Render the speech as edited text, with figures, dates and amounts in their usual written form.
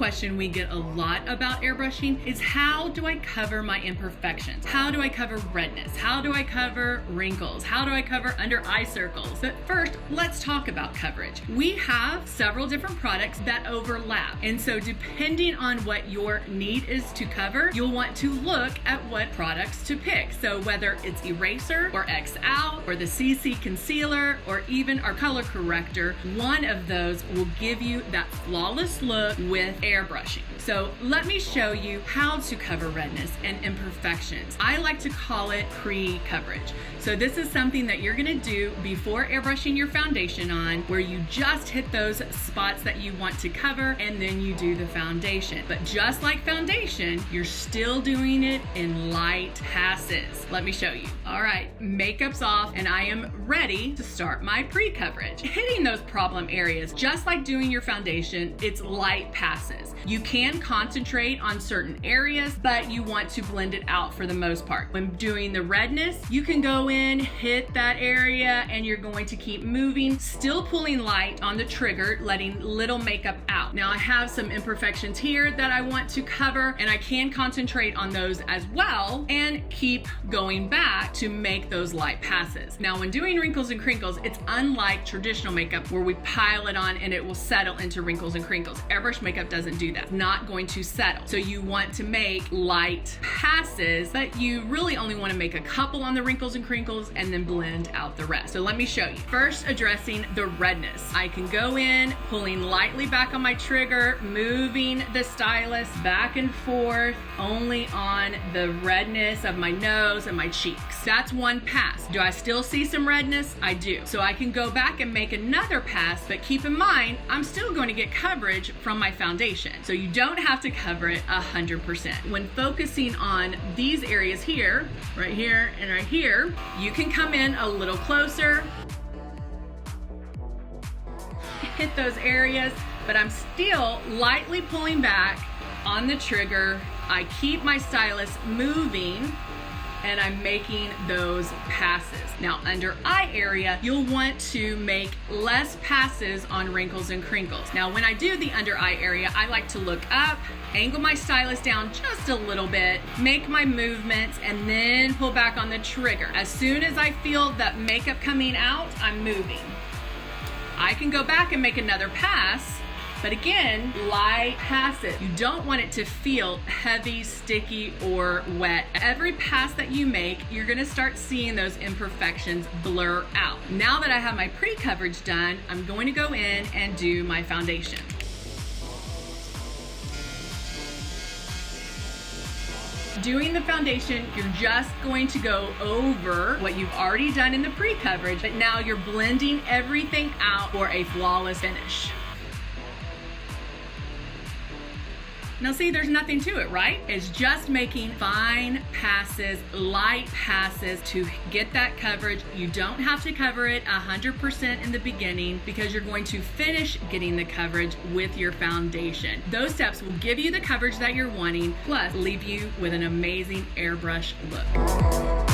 question we get a lot about airbrushing is, how do I cover my imperfections? How do I cover redness? How do I cover wrinkles? How do I cover under eye circles? But first, let's talk about coverage. We have several different products that overlap. And so depending on what your need is to cover, you'll want to look at what products to pick. So whether it's eraser or X out or the CC concealer or even our color corrector, one of those will give you that flawless look with airbrushing. So let me show you how to cover redness and imperfections. I like to call it pre-coverage. So this is something that you're gonna do before airbrushing your foundation on, where you just hit those spots that you want to cover and then you do the foundation. But just like foundation, you're still doing it in light passes. Let me show you. All right, makeup's off and I am ready to start my pre-coverage. Hitting those problem areas, just like doing your foundation, it's light passes. You can concentrate on certain areas, but you want to blend it out for the most part. When doing the redness, you can go in, hit that area, and you're going to keep moving, still pulling light on the trigger, letting little makeup out. Now I have some imperfections here that I want to cover, and I can concentrate on those as well and keep going back to make those light passes. Now when doing wrinkles and crinkles, it's unlike traditional makeup where we pile it on and it will settle into wrinkles and crinkles. Airbrush makeup doesn't do that. Not going to settle. So you want to make light passes, but you really only want to make a couple on the wrinkles and crinkles and then blend out the rest. So let me show you. First, addressing the redness. I can go in, pulling lightly back on my trigger, moving the stylus back and forth, only on the redness of my nose and my cheeks. That's one pass. Do I still see some redness? I do. So I can go back and make another pass, but keep in mind, I'm still going to get coverage from my foundation. So you don't have to cover it 100%. When focusing on these areas here, right here and right here, you can come in a little closer, hit those areas, but I'm still lightly pulling back on the trigger. I keep my stylus moving and I'm making those passes. Now under eye area, you'll want to make less passes on wrinkles and crinkles. Now when I do the under eye area, I like to look up, angle my stylus down just a little bit, make my movements, and then pull back on the trigger. As soon as I feel that makeup coming out, I'm moving. I can go back and make another pass, but again, light passes. You don't want it to feel heavy, sticky, or wet. Every pass that you make, you're gonna start seeing those imperfections blur out. Now that I have my pre-coverage done, I'm going to go in and do my foundation. Doing the foundation, you're just going to go over what you've already done in the pre-coverage, but now you're blending everything out for a flawless finish. Now see, there's nothing to it, right? It's just making fine passes, light passes to get that coverage. You don't have to cover it 100% in the beginning because you're going to finish getting the coverage with your foundation. Those steps will give you the coverage that you're wanting, plus leave you with an amazing airbrush look.